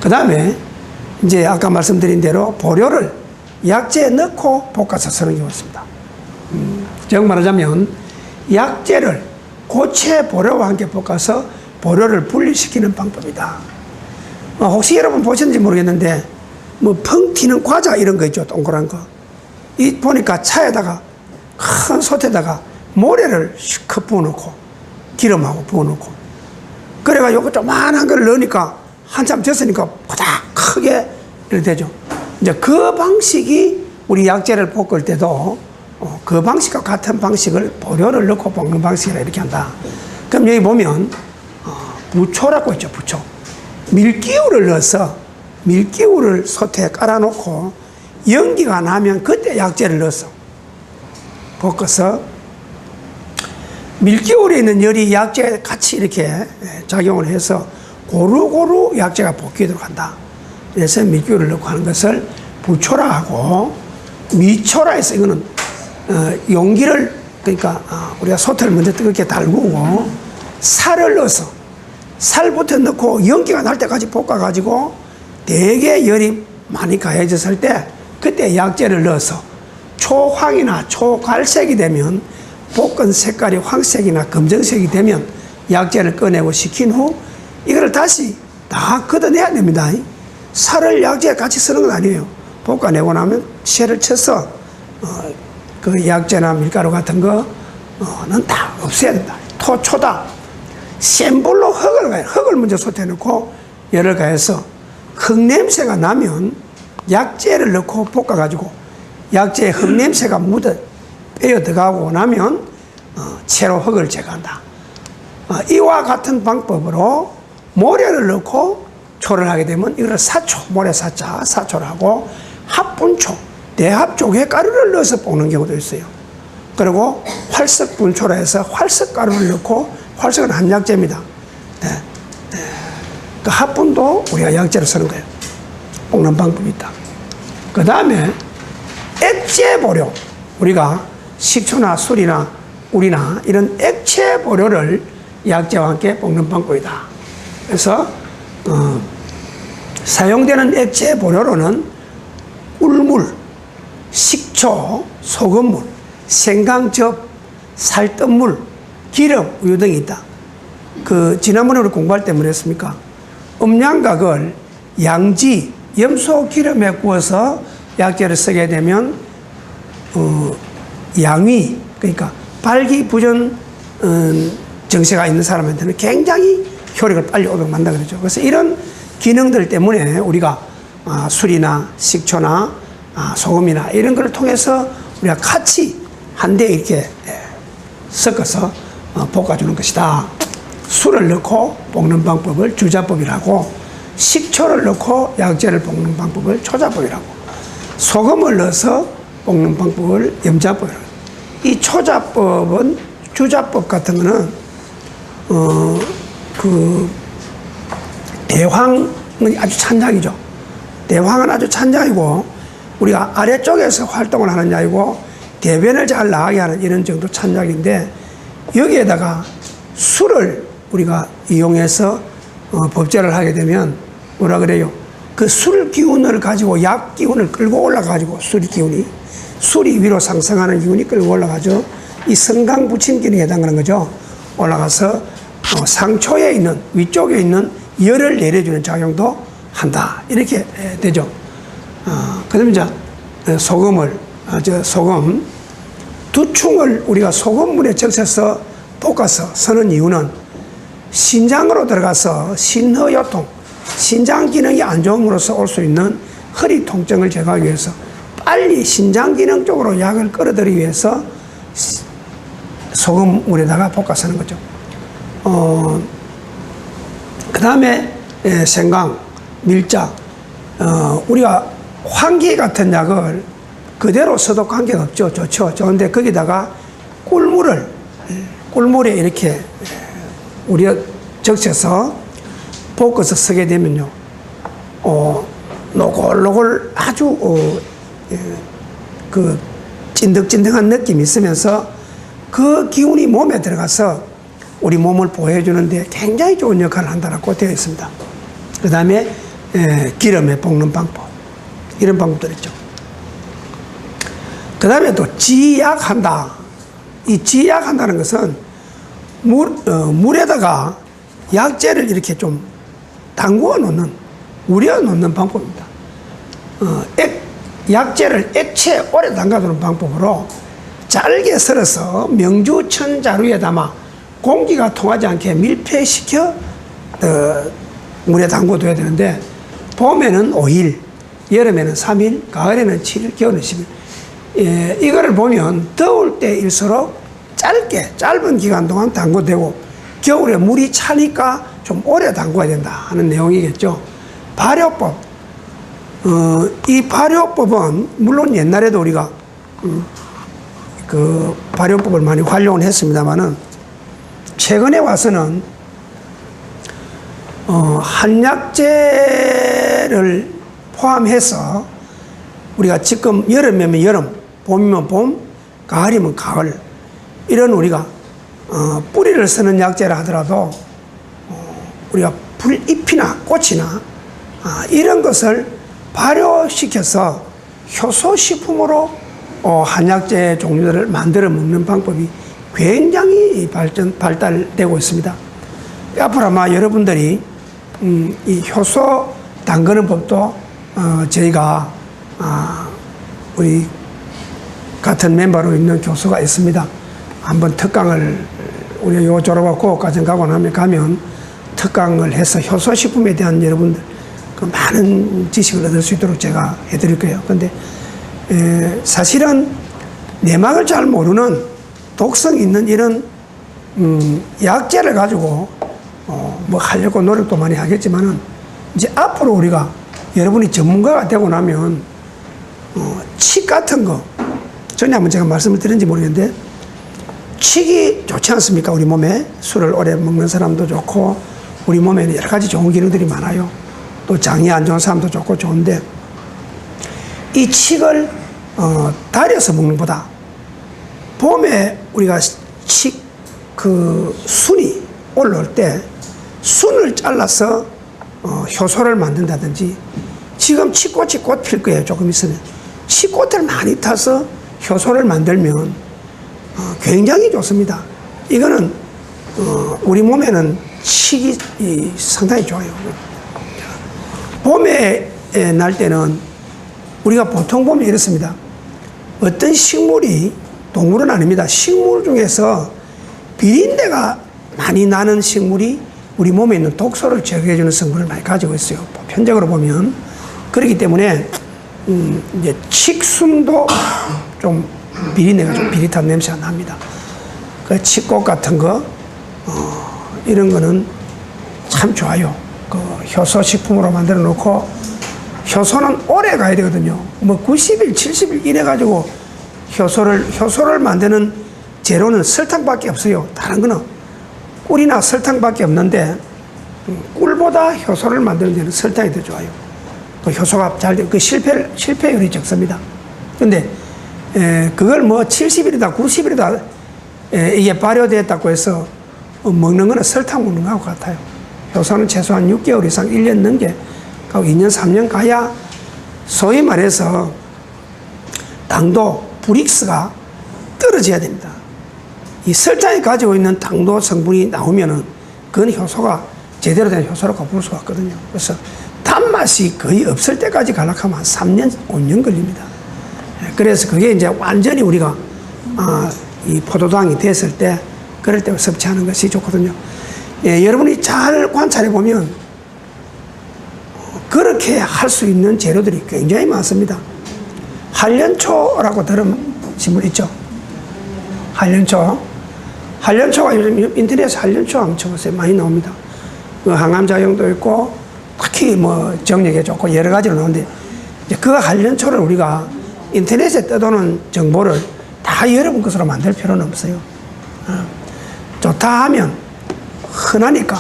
그 다음에 이제 아까 말씀드린 대로 보료를 약재에 넣고 볶아서 쓰는 경우가 있습니다. 즉 말하자면 약재를 고체 보료와 함께 볶아서 보료를 분리시키는 방법이다. 혹시 여러분 보셨는지 모르겠는데 뭐 펑 튀는 과자 이런 거 있죠, 동그란 거. 이 보니까 차에다가 큰 솥에다가 모래를 시커 부어놓고 기름하고 부어놓고 그래가 요거 조그만한 걸 넣으니까 한참 됐으니까 보다 크게 이렇게 되죠. 이제 그 방식이 우리 약재를 볶을 때도 그 방식과 같은 방식을 보료를 넣고 볶는 방식이라 이렇게 한다. 그럼 여기 보면 부초라고 있죠. 부초. 밀기울을 넣어서 밀기울을 솥에 깔아놓고 연기가 나면 그때 약재를 넣어서 볶아서 밀기울에 있는 열이 약재에 같이 이렇게 작용을 해서 고루고루 약재가 볶이도록 한다. 그래서 밀기울을 넣고 하는 것을 부초라 하고, 미초라 해서 이거는 용기를, 그러니까 우리가 솥을 먼저 뜨겁게 달구고 살을 넣어서 살부터 넣고 연기가 날 때까지 볶아가지고 되게 열이 많이 가해졌을 때 그때 약재를 넣어서 초황이나 초갈색이 되면, 볶은 색깔이 황색이나 검정색이 되면 약재를 꺼내고 식힌 후 이거를 다시 다 걷어내야 됩니다. 살을 약재에 같이 쓰는 건 아니에요. 볶아내고 나면 쇠를 쳐서 그 약재나 밀가루 같은 거는 다 없애야 된다. 토초다. 센 불로 흙을 가요. 흙을 먼저 솥에 넣고 열을 가해서 흙 냄새가 나면 약재를 넣고 볶아가지고 약재에 흙 냄새가 빼어 들어가고 나면 채로 흙을 제거한다. 이와 같은 방법으로 모래를 넣고 초를 하게 되면 이걸 사초, 모래사자, 사초를 하고 합분초, 대합조개 가루를 넣어서 볶는 경우도 있어요. 그리고 활석분초라 해서 활석가루를 넣고, 활석은 한약재입니다. 그 합분도 우리가 약재로 쓰는 거예요. 볶는 방법이 있다. 그 다음에 액체 보료, 우리가 식초나 술이나 우리나 이런 액체 보료를 약재와 함께 볶는 방법이다. 그래서 사용되는 액체 보료로는 꿀물, 식초, 소금물, 생강즙, 살뜨물, 기름, 우유 등이 있다. 지난번에 우리 공부할 때 뭐랬습니까? 음양각을 양지, 염소 기름에 구워서 약재를 쓰게 되면 양위, 그러니까 발기부전 정세가 있는 사람한테는 굉장히 효력을 빨리 오도록 만든다 그러죠. 그래서 이런 기능들 때문에 우리가 술이나 식초나 소금이나 이런 걸 통해서 우리가 같이 한데 이렇게 섞어서 볶아주는 것이다. 술을 넣고 볶는 방법을 주자법이라고, 식초를 넣고 약재를 볶는 방법을 초자법이라고, 소금을 넣어서 볶는 방법을 염자법이라고. 이 초자법은, 주자법 같은 거는 대황은 아주 찬장이죠. 대황은 아주 찬장이고 우리가 아래쪽에서 활동을 하는 자이고 대변을 잘 나가게 하는 이런 정도 찬장인데, 여기에다가 술을 우리가 이용해서 법제를 하게 되면 뭐라 그래요? 그 술 기운을 가지고 약 기운을 끌고 올라가지고, 술이 위로 상승하는 기운이 끌고 올라가죠. 이 성강 부침 기능에 해당하는 거죠. 올라가서 상초에 있는, 위쪽에 있는 열을 내려주는 작용도 한다. 이렇게 되죠. 그 다음에 이제 소금, 두충을 우리가 소금물에 적셔서 볶아서 쓰는 이유는 신장으로 들어가서 신허요통, 신장 기능이 안 좋음으로써 올 수 있는 허리 통증을 제거하기 위해서 빨리 신장 기능 쪽으로 약을 끌어들이기 위해서 소금물에다가 볶아 쓰는 거죠. 그 다음에 생강, 밀작, 우리가 환기 같은 약을 그대로 써도 관계가 없죠. 좋죠. 좋은데 거기다가 꿀물에 이렇게 우리가 적셔서 볶아서 쓰게 되면요, 노골노골 아주 그 찐득찐득한 느낌이 있으면서 그 기운이 몸에 들어가서 우리 몸을 보호해 주는데 굉장히 좋은 역할을 한다고 되어 있습니다. 그 다음에 기름에 볶는 방법, 이런 방법들 있죠. 그 다음에 또 지약한다. 이 지약한다는 것은 물에다가 약재를 이렇게 좀 담궈 놓는, 우려 놓는 방법입니다. 약재를 액체에 오래 담가두는 방법으로 잘게 썰어서 명주천 자루에 담아 공기가 통하지 않게 밀폐시켜 물에 담궈둬야 되는데, 봄에는 5일, 여름에는 3일, 가을에는 7일, 겨울에는 10일. 이거를 보면 더울 때일수록 짧은 기간 동안 담궈되고, 겨울에 물이 차니까 좀 오래 담궈야 된다 하는 내용이겠죠. 발효법. 이 발효법은 물론 옛날에도 우리가 그 발효법을 많이 활용을 했습니다만은, 최근에 와서는 한약재를 포함해서 우리가 지금 여름이면 여름, 봄이면 봄, 가을이면 가을, 이런 우리가 뿌리를 쓰는 약재라 하더라도 우리가 풀잎이나 꽃이나 이런 것을 발효시켜서 효소식품으로 한약재 종류들을 만들어 먹는 방법이 굉장히 발달되고 있습니다. 앞으로 아마 여러분들이 이 효소 담그는 법도 저희가 우리 같은 멤버로 있는 교수가 있습니다. 한번 특강을 우리 요 졸업하고 고학과정 가고 나면 특강을 해서 효소식품에 대한 여러분들 그 많은 지식을 얻을 수 있도록 제가 해드릴 거예요. 근데 사실은 내막을 잘 모르는 독성 있는 이런 약재를 가지고 뭐 하려고 노력도 많이 하겠지만은, 이제 앞으로 우리가 여러분이 전문가가 되고 나면 칡 같은 거, 전에 한번 제가 말씀을 드렸는지 모르겠는데, 칡이 좋지 않습니까? 우리 몸에 술을 오래 먹는 사람도 좋고, 우리 몸에는 여러 가지 좋은 기능들이 많아요. 또 장이 안 좋은 사람도 좋고 좋은데, 이 칡을 달여서 먹는 것보다 봄에 우리가 칡 그 순이 올라올 때 순을 잘라서 효소를 만든다든지, 지금 칡꽃이 곧 필 거예요. 조금 있으면 칡꽃을 많이 타서 효소를 만들면 굉장히 좋습니다. 이거는 우리 몸에는 칡이 상당히 좋아요. 봄에 날 때는 우리가 보통 보면 이렇습니다. 어떤 식물이, 동물은 아닙니다, 식물 중에서 비린내가 많이 나는 식물이 우리 몸에 있는 독소를 제거해주는 성분을 많이 가지고 있어요. 보편적으로 보면. 그렇기 때문에 이제 칡순도 좀 비린내가 좀 비릿한 냄새가 납니다. 그 칡꽃 같은 거 이런 거는 참 좋아요. 그 효소 식품으로 만들어 놓고, 효소는 오래 가야 되거든요. 뭐 90일, 70일 이래 가지고 효소를 만드는 재료는 설탕밖에 없어요. 다른 거는 꿀이나 설탕밖에 없는데, 꿀보다 효소를 만드는 데는 설탕이 더 좋아요. 또 효소가 잘 돼, 그 실패율이 적습니다. 근데 그걸 뭐 70일이다, 90일이다 이게 발효됐다고 해서 먹는 거는 설탕 먹는 거하고 같아요. 효소는 최소한 6개월 이상 1년 넘게 가고 2년, 3년 가야 소위 말해서 당도, 브릭스가 떨어져야 됩니다. 이 설탕이 가지고 있는 당도 성분이 나오면은 그건 효소가 제대로 된 효소라고 볼 수가 없거든요. 그래서 단맛이 거의 없을 때까지 가려면 한 3년, 5년 걸립니다. 그래서 그게 이제 완전히 우리가 이 포도당이 됐을 때, 그럴 때 섭취하는 것이 좋거든요. 여러분이 잘 관찰해 보면 그렇게 할 수 있는 재료들이 굉장히 많습니다. 한련초라고 들으신 분 있죠? 한련초가 요즘 인터넷에 한련초 한번 쳐보세요. 많이 나옵니다. 그 항암작용도 있고, 특히 뭐 정력에 좋고 여러 가지로 나오는데, 이제 그 한련초를 우리가 인터넷에 떠도는 정보를 다 여러분 것으로 만들 필요는 없어요. 좋다 하면 흔하니까.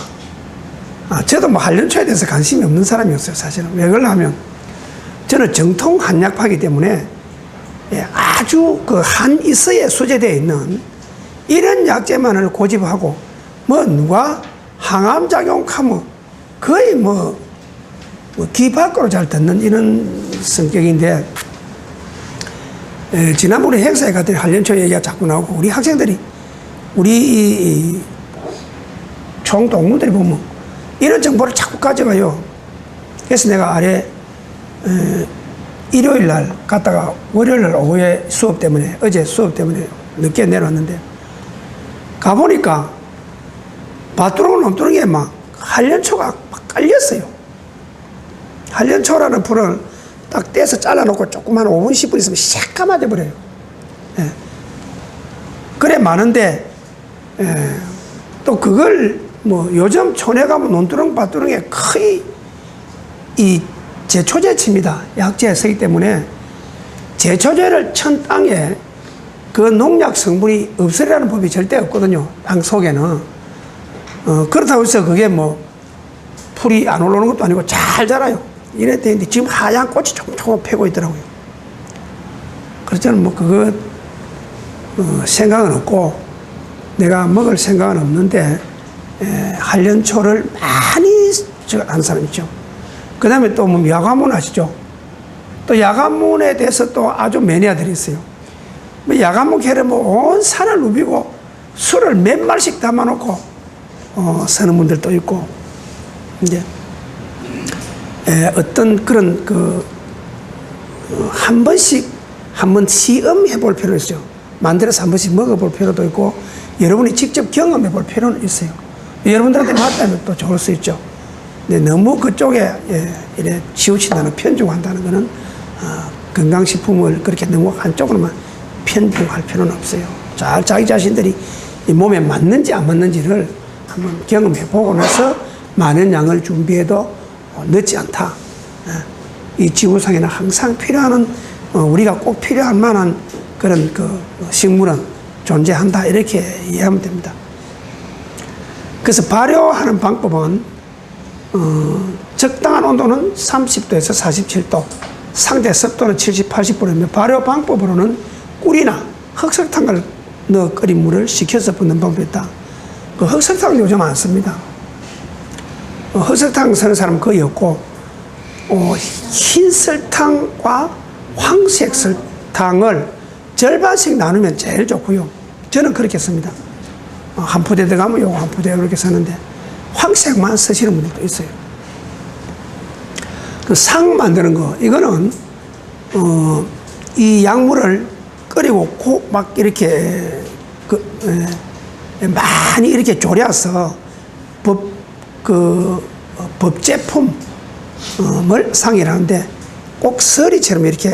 저도 뭐 한련초에 대해서 관심이 없는 사람이었어요, 사실은. 왜 그러냐면 저는 정통 한약파이기 때문에 아주 그 한이서에 수제되어 있는 이런 약재만을 고집하고, 뭐 누가 항암작용하면 거의 뭐 뭐귀 밖으로 잘 듣는 이런 성격인데, 지난번에 행사에 갔더니 한련초 얘기가 자꾸 나오고, 우리 학생들이, 우리 총동무들이 보면 이런 정보를 자꾸 가져가요. 그래서 내가 아래 일요일 날 갔다가 월요일 날 오후에 수업 때문에, 어제 수업 때문에 늦게 내려왔는데, 가보니까 밭두렁 넘두렁에 막 한련초가 막 깔렸어요. 한련초라는 풀을 딱 떼서 잘라놓고 조금만 5분, 10분 있으면 새까맣게 버려요. 예. 그래 많은데, 또 그걸 뭐 요즘 촌에 가면 논두렁, 밭두렁에 거의 이 제초제 칩니다. 약제에 쓰기 때문에 제초제를 천 땅에 그 농약 성분이 없으리라는 법이 절대 없거든요. 땅 속에는. 그렇다고 해서 그게 뭐 풀이 안 올라오는 것도 아니고 잘 자라요. 이래 되는데 지금 하얀 꽃이 조금 펴고 있더라고요. 그래서 저는 뭐 그거 생각은 없고, 내가 먹을 생각은 없는데, 한련초를 많이 하는 사람 있죠. 그 다음에 또 뭐 야간문 아시죠? 또 야간문에 대해서 또 아주 매니아들이 있어요. 뭐 야간문 캐를 뭐 온 산을 누비고 술을 몇 말씩 담아놓고 사는 분들도 있고, 이제 어떤 그런 한 번씩 한번 시음해 볼 필요가 있어요. 만들어서 한 번씩 먹어볼 필요도 있고, 여러분이 직접 경험해 볼 필요는 있어요. 여러분들한테 맞다면 또 좋을 수 있죠. 근데 너무 그쪽에 이래 치우친다는, 편중한다는 것은 건강식품을 그렇게 너무 한쪽으로만 편중할 필요는 없어요. 잘 자기 자신들이 이 몸에 맞는지 안 맞는지를 한번 경험해 보고 나서 많은 양을 준비해도 늦지 않다. 이 지구상에는 항상 필요한, 우리가 꼭 필요한 만한 그런 식물은 존재한다. 이렇게 이해하면 됩니다. 그래서 발효하는 방법은 적당한 온도는 30도에서 47도, 상대 습도는 70, 80%이며, 발효 방법으로는 꿀이나 흑설탕을 넣어 끓인 물을 식혀서 붓는 방법이 있다. 그 흑설탕은 요즘 안 씁니다. 흑설탕 쓰는 사람은 거의 없고, 흰 설탕과 황색 설탕을 절반씩 나누면 제일 좋고요. 저는 그렇게 씁니다. 한 포대 들어가면 요거 한 포대 이렇게 쓰는데, 황색만 쓰시는 분들도 있어요. 그 상 만드는 거, 이거는 이 약물을 끓이고 막 이렇게 많이 이렇게 졸여서 법제품을 상이라는데, 꼭 서리처럼 이렇게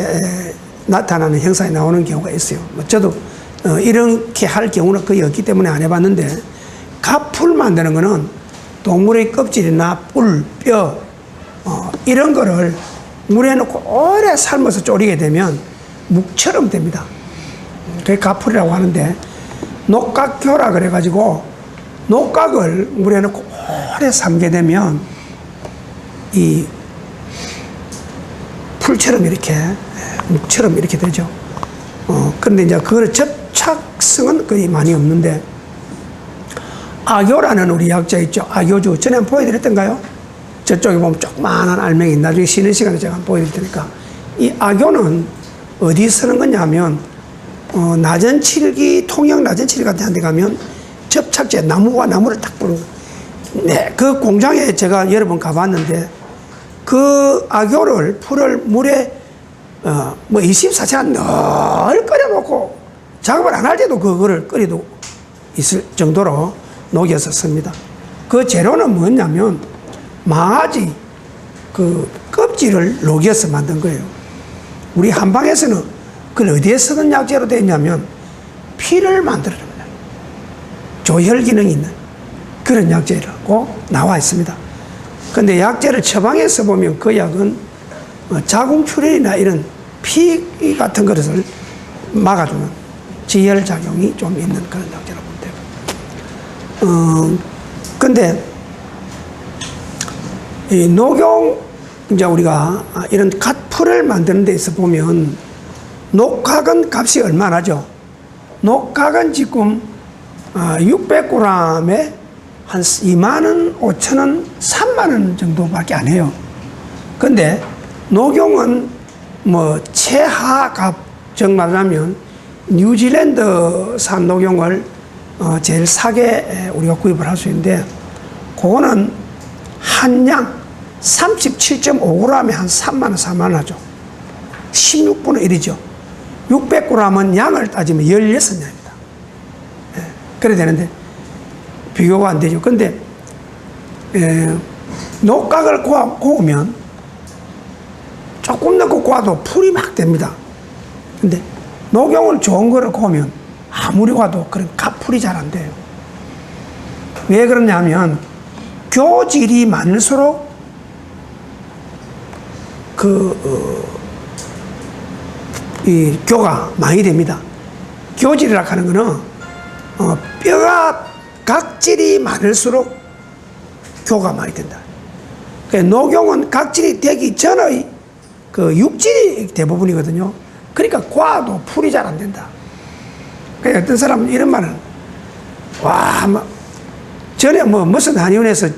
나타나는 형상이 나오는 경우가 있어요. 저도 이렇게 할 경우는 거의 없기 때문에 안 해봤는데, 가풀 만드는 거는 동물의 껍질이나 뿔, 뼈, 이런 거를 물에 넣고 오래 삶아서 졸이게 되면 묵처럼 됩니다. 그게 가풀이라고 하는데, 녹각교라 그래가지고 녹각을 물에 넣고 오래 삶게 되면 이 풀처럼 이렇게, 묵처럼 이렇게 되죠. 그런데 이제 그거는 접착성은 거의 많이 없는데, 악교라는 우리 약자 있죠. 악교주. 전에 한번 보여드렸던가요? 저쪽에 보면 조그마한 알맹이, 나중에 쉬는 시간에 제가 한번 보여드릴 테니까. 이 악교는 어디 쓰는 거냐 하면, 나전칠기, 통영 나전칠기 같은 데 가면 접착제, 나무와 나무를 딱 부는 거. 네, 그 공장에 제가 여러 번 가봤는데, 그 악교를, 풀을 물에, 24시간 늘 끓여놓고 작업을 안 할 때도 그거를 끓여도 있을 정도로 녹여서 씁니다. 그 재료는 뭐냐면, 망아지 그 껍질을 녹여서 만든 거예요. 우리 한방에서는 그걸 어디에 쓰는 약재로 되어 있냐면, 피를 만들어냅니다. 조혈 기능이 있는 그런 약재라고 나와 있습니다. 근데 약재를 처방해서 보면 그 약은 자궁출혈이나 이런 피 같은 것을 막아주는 지혈작용이 좀 있는 그런 약재라고 보면 돼요. 근데 이 녹용, 이제 우리가 이런 갓풀을 만드는 데 있어 보면, 녹각은 값이 얼마나죠? 녹각은 지금 600g에 한 2만 원, 5천 원, 3만 원 정도밖에 안 해요. 근데 녹용은 뭐 최하값 정말하면 뉴질랜드산 녹용을 제일 싸게 우리가 구입을 할 수 있는데, 그거는 한양 37.5g에 한 3만원, 4만원 하죠. 16분의 1이죠. 600g은 양을 따지면 16냥입니다. 예, 그래 되는데, 비교가 안 되죠. 근데, 녹각을 고우면 조금 넣고 고아도 풀이 막 됩니다. 근데, 녹용을 좋은 거를 고우면 아무리 고아도 그런 가풀이 잘 안 돼요. 왜 그러냐면, 교질이 많을수록 이 교가 많이 됩니다. 교질이라 하는 거는 뼈가 각질이 많을수록 교가 많이 된다. 녹용은 각질이 되기 전의 그 육질이 대부분이거든요. 그러니까 과도 풀이 잘 안 된다. 그러니까 어떤 사람은 이런 말은, 와, 전에 무슨 한의원에서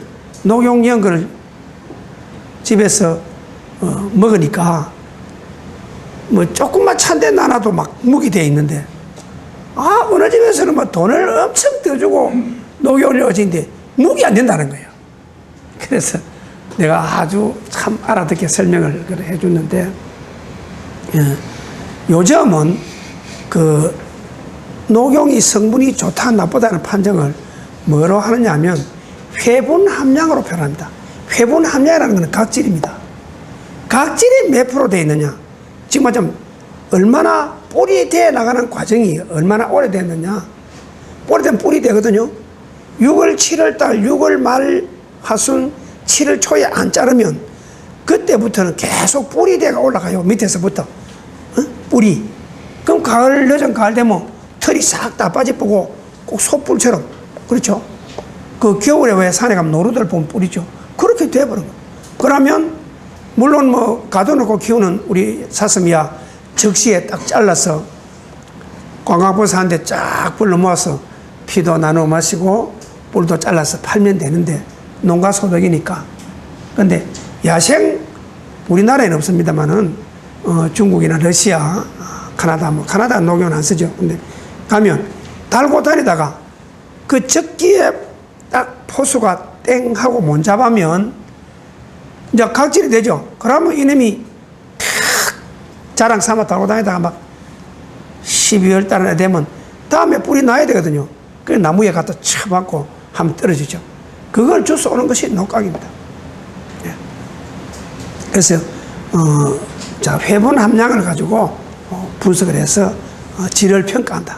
녹용 연근을 집에서 먹으니까 조금만 찬데 나눠도 막 묵이 돼 있는데, 어느 집에서는 돈을 엄청 떼주고 녹용을 넣어지는데 묵이 안 된다는 거예요. 그래서 내가 아주 참 알아듣게 설명을 해줬는데, 요즘은 그 녹용이 성분이 좋다 나쁘다는 판정을 뭐로 하느냐 하면 회분 함량으로 표현합니다. 회분 함량이라는 것은 각질입니다. 각질이 몇 프로 되어 있느냐, 지금 좀 얼마나 뿌리 되어 나가는 과정이 얼마나 오래됐느냐. 오래된 뿌리 되거든요. 6월 7월 6월 말 하순 7월 초에 안 자르면 그때부터는 계속 뿌리 대가 올라가요. 밑에서부터 뿌리. 그럼 가을, 늦은 가을 되면 털이 싹 다 빠져보고 꼭 솥불처럼, 그렇죠? 그 겨울에 왜 산에 가면 노루들 보면 뿌리죠. 그렇게 돼버린 거예요. 그러면 물론 가둬놓고 키우는 우리 사슴이야 적시에 딱 잘라서 관광버스 한 대 쫙 불러 모아서 피도 나눠 마시고 뿔도 잘라서 팔면 되는데, 농가 소득이니까. 근데 야생, 우리나라에는 없습니다만은 중국이나 러시아, 카나다, 카나다 녹용은 안 쓰죠. 근데 가면 달고 다니다가 그 적기에 딱 포수가 땡 하고 못 잡으면 이제 각질이 되죠. 그러면 이놈이 자랑 삼아 달고 다니다가 막 12월 달에 되면 다음에 뿌리 나야 되거든요. 그래서 나무에 갖다 쳐박고 하면 떨어지죠. 그걸 주워 오는 것이 녹각입니다. 예. 그래서 자, 회분 함량을 가지고 분석을 해서 질을 평가한다.